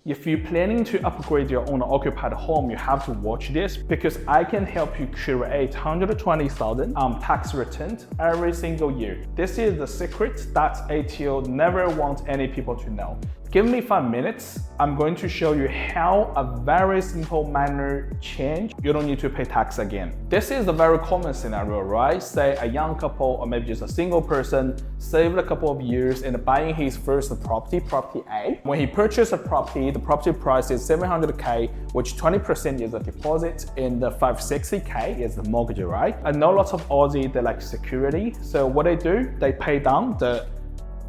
If you're planning to upgrade your owner-occupied home, you have to watch this because I can help you create 120,000 tax returns every single year. This is the secret that ATO never wants any people to know. Give me 5 minutes. I'm going to show you how a very simple minor change, you don't need to pay tax again. This is a very common scenario, right? Say a young couple or maybe just a single person saved a couple of years and buying his first property, property A. When he purchased a property, the property price is 700K, which 20% is the deposit and the 560K is the mortgage, right? I know lots of Aussie, they like security. So what they do, they pay down the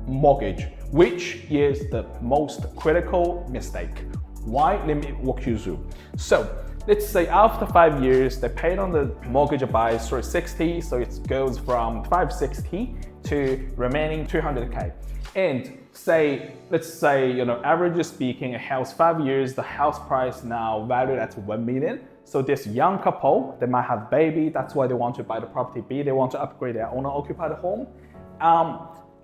mortgage, which is the most critical mistake. Why? Let me walk you through. So let's say after 5 years, they paid on the mortgage by 360, so it goes from 560 to remaining 200K. And let's say, average speaking, a house 5 years, the house price now valued at 1 million. So this young couple, they might have baby, that's why they want to buy the property B, they want to upgrade their owner-occupied home.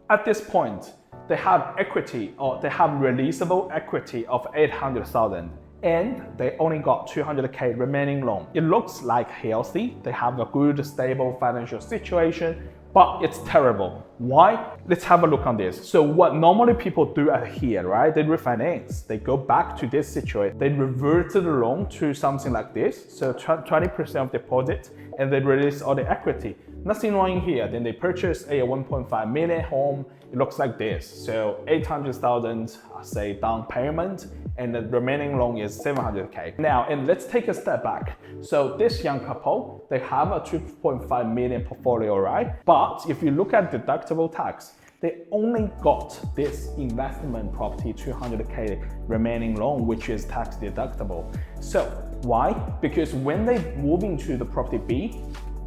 At this point, they have equity or they have releasable equity of 800,000 and they only got 200K remaining loan. It looks like healthy, they have a good, stable financial situation, but it's terrible. Why? Let's have a look on this. So what normally people do here, right? They refinance, they go back to this situation, they revert the loan to something like this. So 20% of deposit and they release all the equity. Nothing wrong here. Then they purchase a 1.5 million home. It looks like this. So 800,000, say down payment, and the remaining loan is 700K. Now, and let's take a step back. So this young couple, they have a 2.5 million portfolio, right? But if you look at deductible tax, they only got this investment property 200K remaining loan, which is tax deductible. So why? Because when they move into the property B,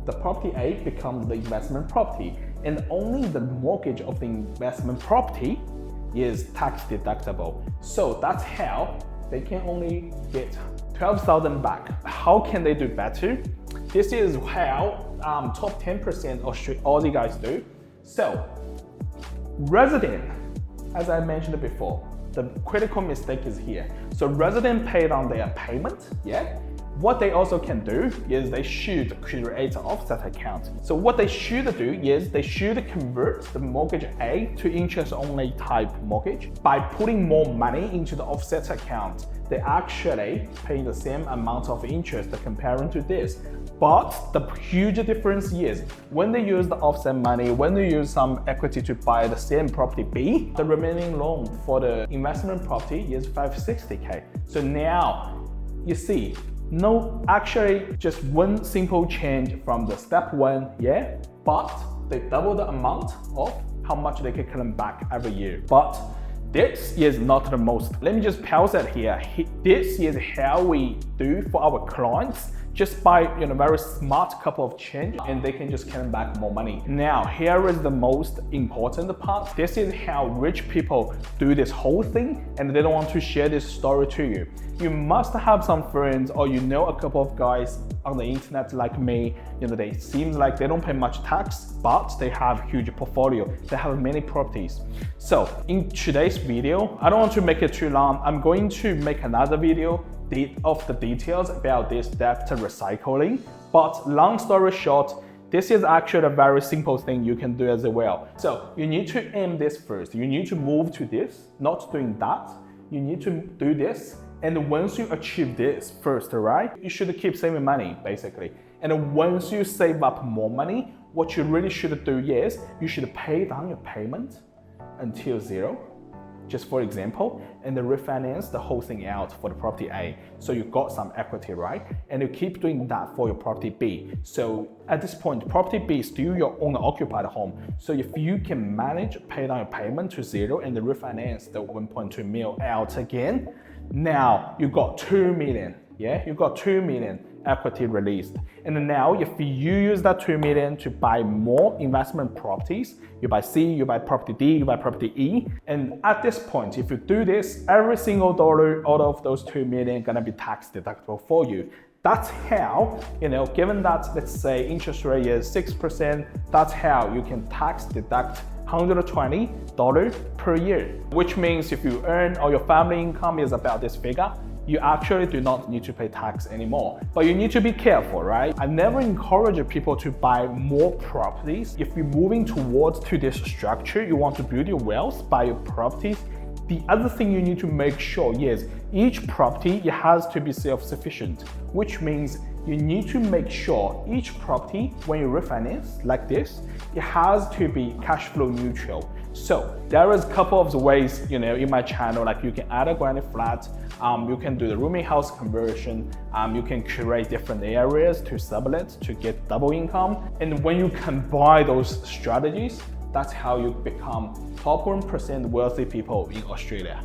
the property A becomes the investment property, and only the mortgage of the investment property is tax deductible. So that's how they can only get 12,000 back. How can they do better? This is how top 10% of Aussie guys do. So resident, as I mentioned before, the critical mistake is here. So resident paid on their payment, yeah? What they also can do is they should create an offset account. So what they should do is they should convert the mortgage A to interest-only type mortgage. By putting more money into the offset account, they actually pay the same amount of interest comparing to this. But the huge difference is when they use the offset money, when they use some equity to buy the same property B, the remaining loan for the investment property is 560K. So now you see, no, actually just one simple change from the step one, yeah, but they double the amount of how much they can claim back every year. But this is not the most. Let me just pause it here. This is how we do for our clients, just by very smart couple of change, and they can just claim back more money. Now, here is the most important part. This is how rich people do this whole thing, and they don't want to share this story to you. You must have some friends, or a couple of guys on the internet like me, they seem like they don't pay much tax, but they have huge portfolio. They have many properties. So in today's video, I don't want to make it too long. I'm going to make another video of the details about this debt recycling. But long story short, this is actually a very simple thing you can do as well. So you need to aim this first. You need to move to this, not doing that. You need to do this. And once you achieve this first, right, you should keep saving money, basically. And once you save up more money, what you really should do is you should pay down your payment until zero, just for example, and then refinance the whole thing out for the property A. So you got some equity, right? And you keep doing that for your property B. So at this point, property B is still your owner-occupied home. So if you can manage pay down your payment to zero and then refinance the 1.2 mil out again, now you got 2 million, yeah? You got 2 million equity released. And now if you use that 2 million to buy more investment properties, you buy C, you buy property D, you buy property E. And at this point, if you do this, every single dollar out of those 2 million gonna be tax deductible for you. That's how, given that, let's say interest rate is 6%, that's how you can tax deduct $120 per year, which means if you earn or your family income is about this figure, you actually do not need to pay tax anymore. But you need to be careful, right? I never encourage people to buy more properties. If you're moving towards this structure, you want to build your wealth, buy your properties. The other thing you need to make sure is each property, it has to be self-sufficient, which means you need to make sure each property, when you refinance like this, it has to be cash flow neutral. So there is a couple of ways, in my channel, like you can add a granite flat, you can do the rooming house conversion, you can curate different areas to sublet to get double income. And when you combine those strategies, that's how you become top 1% wealthy people in Australia.